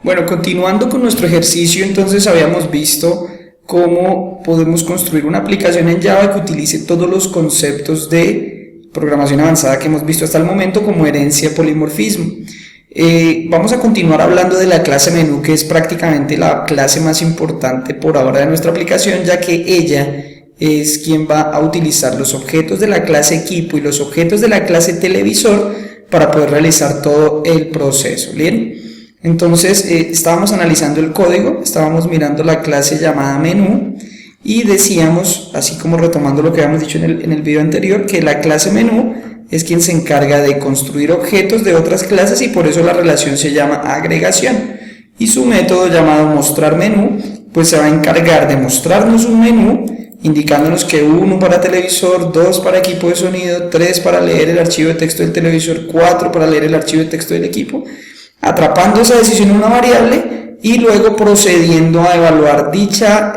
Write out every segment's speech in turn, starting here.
Bueno, continuando con nuestro ejercicio, entonces habíamos visto cómo podemos construir una aplicación en Java que utilice todos los conceptos de programación avanzada que hemos visto hasta el momento, como herencia, polimorfismo. Vamos a continuar hablando de la clase menú, que es prácticamente la clase más importante por ahora de nuestra aplicación, ya que ella es quien va a utilizar los objetos de la clase equipo y los objetos de la clase televisor para poder realizar todo el proceso. ¿Bien? Entonces estábamos analizando el código, estábamos mirando la clase llamada menú y decíamos, así como retomando lo que habíamos dicho en el video anterior, que la clase menú es quien se encarga de construir objetos de otras clases y por eso la relación se llama agregación. Y su método llamado mostrar menú, pues se va a encargar de mostrarnos un menú, indicándonos que 1 para televisor, 2 para equipo de sonido, 3 para leer el archivo de texto del televisor, 4 para leer el archivo de texto del equipo, atrapando esa decisión en una variable y luego procediendo a evaluar dicha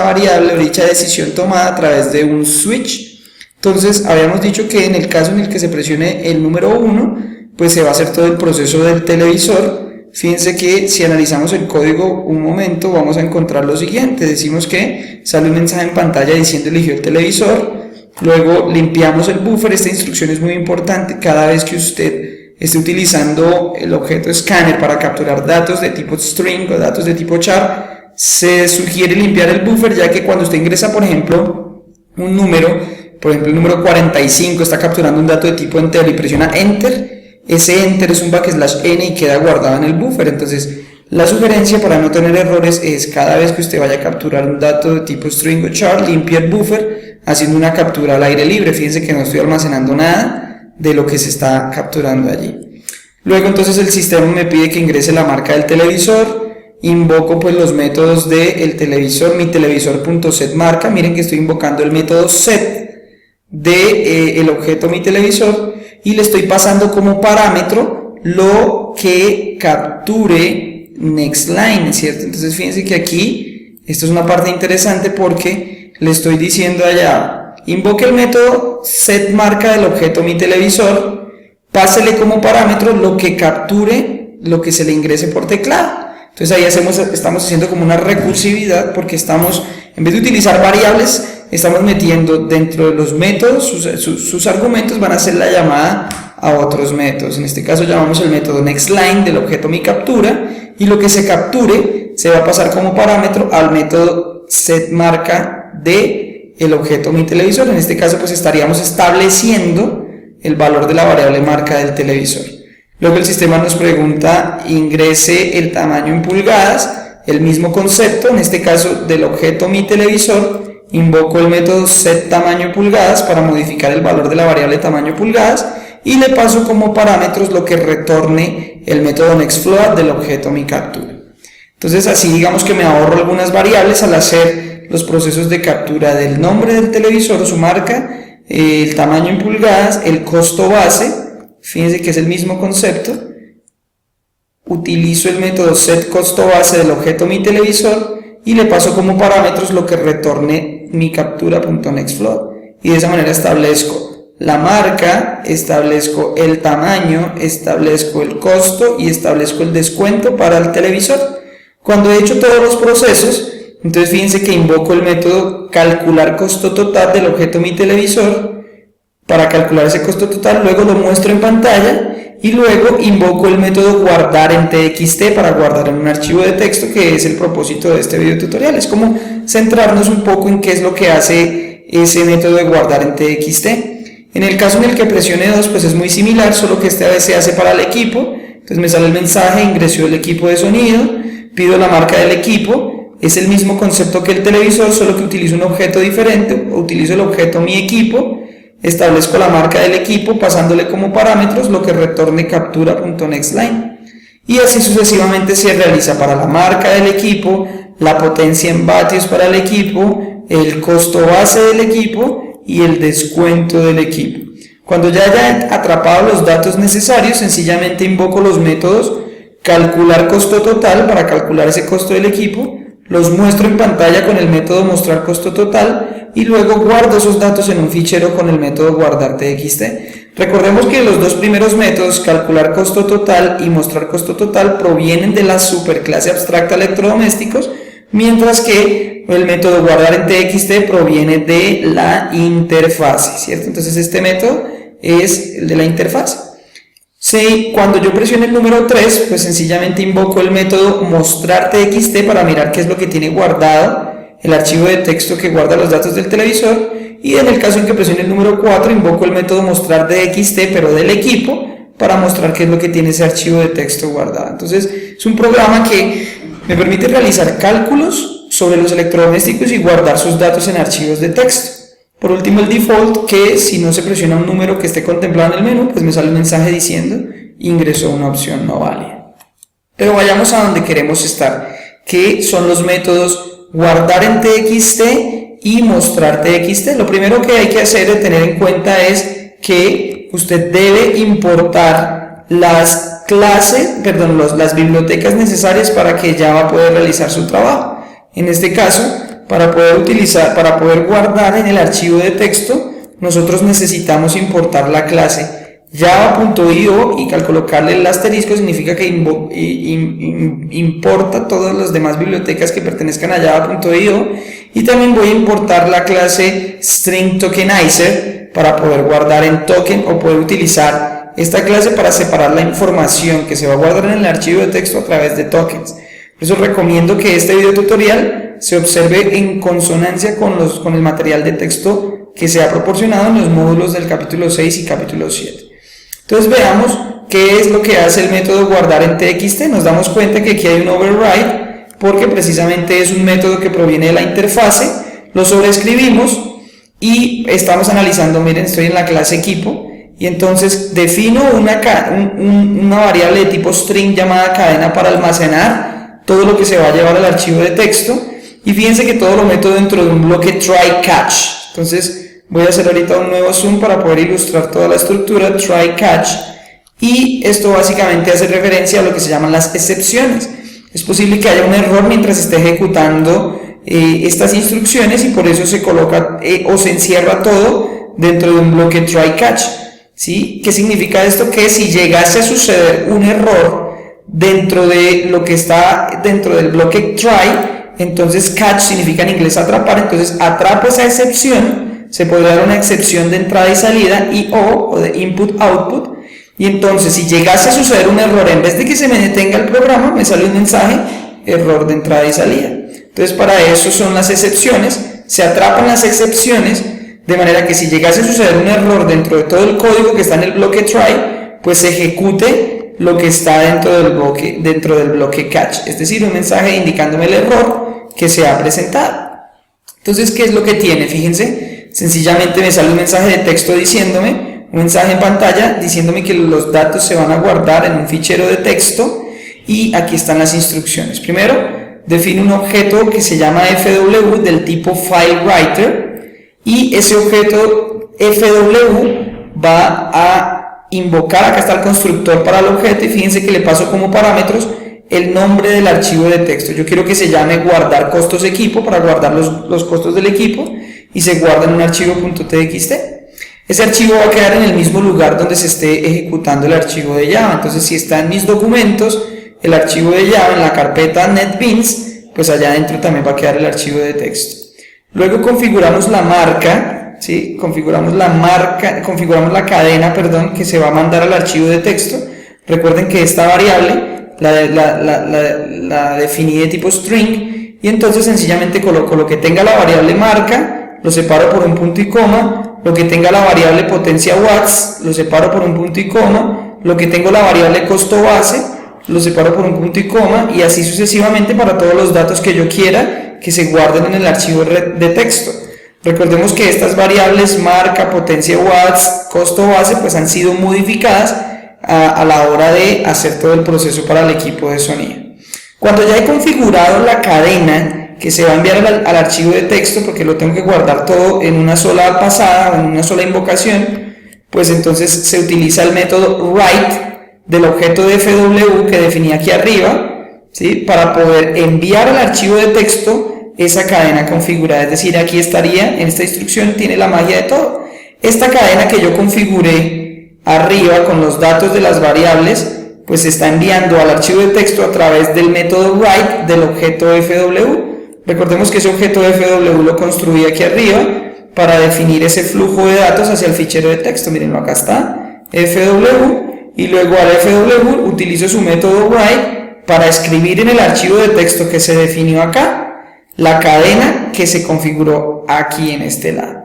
variable o dicha decisión tomada a través de un switch. Entonces habíamos dicho que en el caso en el que se presione el número 1, pues se va a hacer todo el proceso del televisor. Fíjense que si analizamos el código un momento vamos a encontrar lo siguiente. Decimos que sale un mensaje en pantalla diciendo eligió el televisor, luego limpiamos el buffer. Esta instrucción es muy importante. Cada vez que usted esté utilizando el objeto scanner para capturar datos de tipo string o datos de tipo char, se sugiere limpiar el buffer, ya que cuando usted ingresa, por ejemplo, un número, por ejemplo el número 45 está capturando un dato de tipo entero y presiona enter, ese enter es un \n y queda guardado en el buffer. Entonces la sugerencia para no tener errores es cada vez que usted vaya a capturar un dato de tipo string o char, limpie el buffer haciendo una captura al aire libre. Fíjense que no estoy almacenando nada de lo que se está capturando allí. Luego entonces el sistema me pide que ingrese la marca del televisor, invoco pues los métodos del televisor, mi televisor.setMarca. Miren que estoy invocando el método set del objeto mi televisor y le estoy pasando como parámetro lo que capture nextLine, ¿cierto? Entonces fíjense que aquí esto es una parte interesante porque le estoy diciendo allá invoque el método setMarca del objeto mi televisor, pásele como parámetro lo que capture lo que se le ingrese por teclado. Entonces ahí estamos haciendo como una recursividad porque estamos, en vez de utilizar variables, estamos metiendo dentro de los métodos, sus argumentos van a ser la llamada a otros métodos. En este caso llamamos el método nextLine del objeto mi captura y lo que se capture se va a pasar como parámetro al método setMarca de el objeto mi televisor. En este caso pues estaríamos estableciendo el valor de la variable marca del televisor. Luego el sistema nos pregunta ingrese el tamaño en pulgadas, el mismo concepto. En este caso del objeto mi televisor invoco el método setTamaño pulgadas para modificar el valor de la variable tamaño pulgadas y le paso como parámetros lo que retorne el método nextFloat del objeto mi captura. Entonces así digamos que me ahorro algunas variables al hacer los procesos de captura del nombre del televisor o su marca, el tamaño en pulgadas, el costo base. Fíjense que es el mismo concepto. Utilizo el método setCostoBase del objeto mi televisor y le paso como parámetros lo que retorne mi captura.nextFloat. Y de esa manera establezco la marca, establezco el tamaño, establezco el costo y establezco el descuento para el televisor. Cuando he hecho todos los procesos, entonces fíjense que invoco el método calcular costo total del objeto mi televisor para calcular ese costo total, luego lo muestro en pantalla y luego invoco el método guardar en txt para guardar en un archivo de texto, que es el propósito de este video tutorial. Es como centrarnos un poco en qué es lo que hace ese método de guardar en txt. En el caso en el que presione 2 pues es muy similar, solo que esta vez se hace para el equipo. Entonces me sale el mensaje, ingresó el equipo de sonido, pido la marca del equipo. Es el mismo concepto que el televisor, solo que utilizo un objeto diferente. Utilizo el objeto mi equipo, establezco la marca del equipo pasándole como parámetros lo que retorne captura.nextLine y así sucesivamente se realiza para la marca del equipo, la potencia en vatios para el equipo, el costo base del equipo y el descuento del equipo. Cuando ya haya atrapado los datos necesarios, sencillamente invoco los métodos calcular costo total para calcular ese costo del equipo, los muestro en pantalla con el método mostrar costo total y luego guardo esos datos en un fichero con el método guardar txt. Recordemos que los dos primeros métodos, calcular costo total y mostrar costo total, provienen de la superclase abstracta electrodomésticos, mientras que el método guardar en TXT proviene de la interfase, ¿cierto? Entonces este método es el de la interfase. Sí, cuando yo presione el número 3, pues sencillamente invoco el método mostrar TXT para mirar qué es lo que tiene guardado el archivo de texto que guarda los datos del televisor, y en el caso en que presione el número 4, invoco el método mostrar TXT pero del equipo para mostrar qué es lo que tiene ese archivo de texto guardado. Entonces es un programa que me permite realizar cálculos sobre los electrodomésticos y guardar sus datos en archivos de texto. Por último, el default, que si no se presiona un número que esté contemplado en el menú, pues me sale un mensaje diciendo ingresó una opción no válida. Pero vayamos a donde queremos estar, que son los métodos guardar en TXT y mostrar TXT. Lo primero que hay que hacer de tener en cuenta es que usted debe importar las las bibliotecas necesarias para que Java pueda realizar su trabajo. En este caso, para poder guardar en el archivo de texto, nosotros necesitamos importar la clase java.io, y al colocarle el asterisco significa que importa todas las demás bibliotecas que pertenezcan a java.io, y también voy a importar la clase string_tokenizer para poder guardar en token, o poder utilizar esta clase para separar la información que se va a guardar en el archivo de texto a través de tokens. Por eso recomiendo que este video tutorial se observe en consonancia con el material de texto que se ha proporcionado en los módulos del capítulo 6 y capítulo 7. Entonces veamos qué es lo que hace el método guardar en TXT. Nos damos cuenta que aquí hay un override porque precisamente es un método que proviene de la interfase. Lo sobreescribimos y estamos analizando, miren, estoy en la clase equipo, y entonces defino una variable de tipo string llamada cadena para almacenar todo lo que se va a llevar al archivo de texto, y fíjense que todo lo meto dentro de un bloque try catch. Entonces voy a hacer ahorita un nuevo zoom para poder ilustrar toda la estructura try catch, y esto básicamente hace referencia a lo que se llaman las excepciones. Es posible que haya un error mientras esté ejecutando estas instrucciones, y por eso se coloca o se encierra todo dentro de un bloque try catch, ¿sí? ¿Qué significa esto? Que si llegase a suceder un error dentro de lo que está dentro del bloque try, entonces catch significa en inglés atrapar, entonces atrapo esa excepción. Se podría dar una excepción de entrada y salida, o de input output, y entonces si llegase a suceder un error, en vez de que se me detenga el programa, me sale un mensaje error de entrada y salida. Entonces para eso son las excepciones. Se atrapan las excepciones de manera que si llegase a suceder un error dentro de todo el código que está en el bloque try, pues se ejecute lo que está dentro del bloque catch, es decir, un mensaje indicándome el error que se ha presentado. Entonces, ¿qué es lo que tiene? Fíjense, sencillamente me sale un mensaje de texto un mensaje en pantalla diciéndome que los datos se van a guardar en un fichero de texto, y aquí están las instrucciones. Primero, defino un objeto que se llama FW del tipo FileWriter, y ese objeto FW va a invocar, acá está el constructor para el objeto, y fíjense que le paso como parámetros el nombre del archivo de texto. Yo quiero que se llame guardar costos equipo para guardar los costos del equipo, y se guarda en un archivo .txt. Ese archivo va a quedar en el mismo lugar donde se esté ejecutando el archivo de Java. Entonces, si está en mis documentos el archivo de Java en la carpeta NetBeans, pues allá adentro también va a quedar el archivo de texto. Luego configuramos la marca, ¿sí? Configuramos la cadena, que se va a mandar al archivo de texto. Recuerden que esta variable la definí de tipo string, y entonces sencillamente coloco lo que tenga la variable marca, lo separo por un punto y coma, lo que tenga la variable potencia watts, lo separo por un punto y coma, lo que tengo la variable costo base, lo separo por un punto y coma, y así sucesivamente para todos los datos que yo quiera que se guarden en el archivo de texto. Recordemos que estas variables marca, potencia watts, costo base, pues han sido modificadas a la hora de hacer todo el proceso para el equipo de sonido. Cuando ya he configurado la cadena que se va a enviar al archivo de texto, porque lo tengo que guardar todo en una sola pasada o en una sola invocación, pues entonces se utiliza el método write del objeto de FW que definí aquí arriba, ¿sí? Para poder enviar al archivo de texto esa cadena configurada. Es decir, aquí estaría, en esta instrucción tiene la magia de todo. Esta cadena que yo configuré arriba con los datos de las variables, pues se está enviando al archivo de texto a través del método write del objeto FW. Recordemos que ese objeto FW lo construí aquí arriba para definir ese flujo de datos hacia el fichero de texto. Mírenlo, acá está, FW, y luego al FW utilizo su método write para escribir en el archivo de texto que se definió acá la cadena que se configuró aquí en este lado.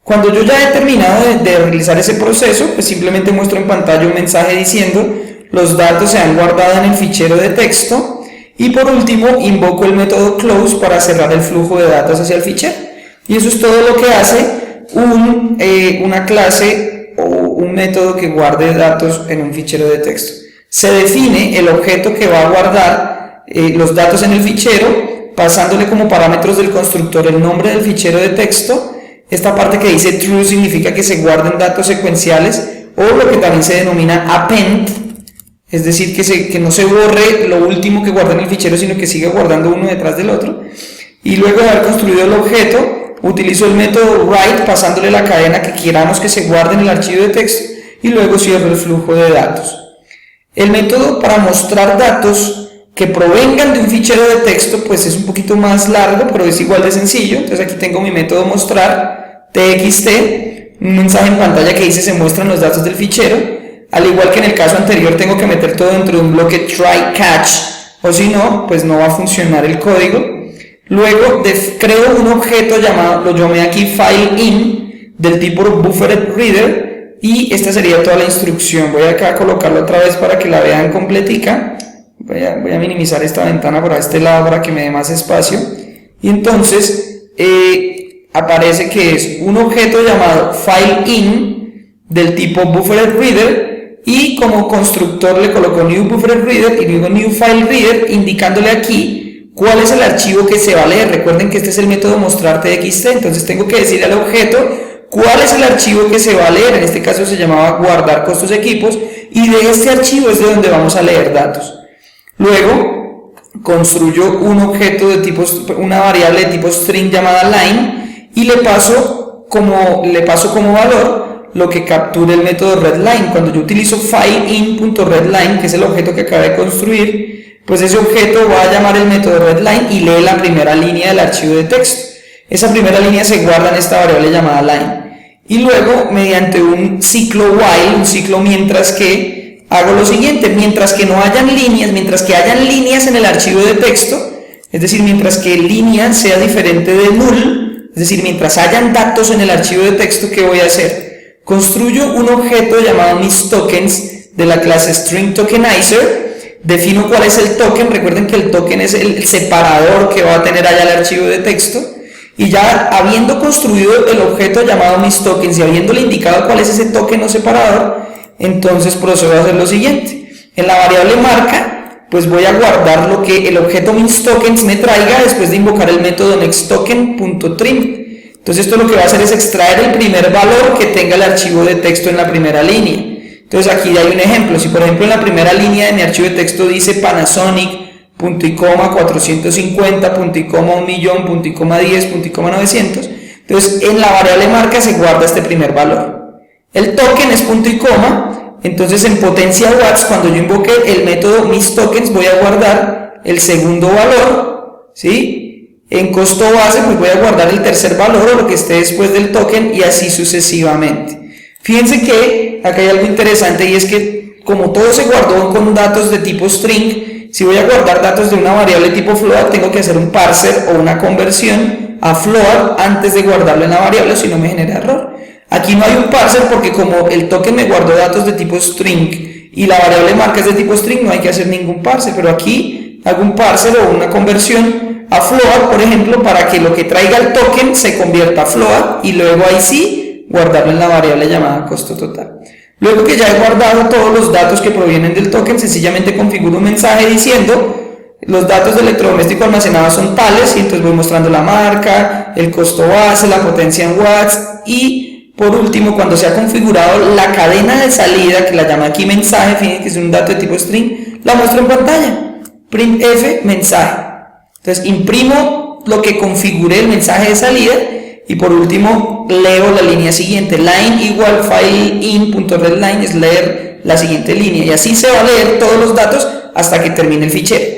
Cuando yo ya he terminado de realizar ese proceso, pues simplemente muestro en pantalla un mensaje diciendo los datos se han guardado en el fichero de texto, y por último invoco el método close para cerrar el flujo de datos hacia el fichero. Y eso es todo lo que hace una clase o un método que guarde datos en un fichero de texto. Se define el objeto que va a guardar los datos en el fichero, pasándole como parámetros del constructor el nombre del fichero de texto. Esta parte que dice true significa que se guarden datos secuenciales, o lo que también se denomina append, es decir, que no se borre lo último que guarda en el fichero, sino que siga guardando uno detrás del otro. Y luego de haber construido el objeto, utilizo el método write pasándole la cadena que queramos que se guarde en el archivo de texto, y luego cierro el flujo de datos. El método para mostrar datos que provengan de un fichero de texto pues es un poquito más largo, pero es igual de sencillo. Entonces aquí tengo mi método mostrar txt, un mensaje en pantalla que dice se muestran los datos del fichero. Al igual que en el caso anterior, tengo que meter todo dentro de un bloque try catch, o si no, pues no va a funcionar el código. Luego creo un objeto llamado, lo llamé aquí fileIn, del tipo BufferedReader, y esta sería toda la instrucción. Voy acá a colocarlo otra vez para que la vean completica. Voy a minimizar esta ventana por este lado para que me dé más espacio. Y entonces aparece que es un objeto llamado fileIn del tipo BufferedReader, y como constructor le coloco new BufferedReader y luego new fileReader, indicándole aquí cuál es el archivo que se va a leer. Recuerden que este es el método mostrar txt, entonces tengo que decirle al objeto cuál es el archivo que se va a leer. En este caso se llamaba guardar costos equipos, y de este archivo es de donde vamos a leer datos. Luego construyo un objeto de tipo, una variable de tipo string llamada line, y le paso como valor lo que capture el método readline. Cuando yo utilizo fileIn.readline, que es el objeto que acabé de construir, pues ese objeto va a llamar el método readline y lee la primera línea del archivo de texto. Esa primera línea se guarda en esta variable llamada line. Y luego, mediante un ciclo while, un ciclo mientras que, hago lo siguiente: mientras que no hayan líneas, mientras que hayan líneas en el archivo de texto, es decir, mientras que línea sea diferente de null, es decir, mientras hayan datos en el archivo de texto, ¿qué voy a hacer? Construyo un objeto llamado misTokens de la clase stringTokenizer, defino cuál es el token. Recuerden que el token es el separador que va a tener allá el archivo de texto, y ya habiendo construido el objeto llamado misTokens y habiéndole indicado cuál es ese token o separador, entonces procedo a hacer lo siguiente. En la variable marca, pues voy a guardar lo que el objeto misTokens me traiga después de invocar el método nextToken.trim. Entonces esto lo que va a hacer es extraer el primer valor que tenga el archivo de texto en la primera línea. Entonces aquí hay un ejemplo. Si por ejemplo en la primera línea de mi archivo de texto dice Panasonic, punto y coma 450, punto y coma 1.000.000, punto y coma 10, punto y coma 900, entonces en la variable marca se guarda este primer valor. El token es punto y coma, entonces en potencia watts, cuando yo invoque el método misTokens, voy a guardar el segundo valor, ¿sí? En costo base, pues voy a guardar el tercer valor o lo que esté después del token, y así sucesivamente. Fíjense que acá hay algo interesante, y es que como todo se guardó con datos de tipo string, si voy a guardar datos de una variable tipo float, tengo que hacer un parser o una conversión a float antes de guardarlo en la variable, si no me genera error. Aquí no hay un parser porque como el token me guardó datos de tipo string y la variable marca es de tipo string, no hay que hacer ningún parser, pero aquí hago un parser o una conversión a float, por ejemplo, para que lo que traiga el token se convierta a float, y luego ahí sí guardarlo en la variable llamada costo total. Luego que ya he guardado todos los datos que provienen del token, sencillamente configuro un mensaje diciendo los datos de electrodoméstico almacenados son tales, y entonces voy mostrando la marca, el costo base, la potencia en watts, y por último, cuando se ha configurado la cadena de salida, que la llama aquí mensaje, fíjense que es un dato de tipo string, la muestro en pantalla, printf mensaje. Entonces imprimo lo que configuré, el mensaje de salida, Y por último, leo la línea siguiente. Line igual filein.readline es leer la siguiente línea. Y así se va a leer todos los datos hasta que termine el fichero.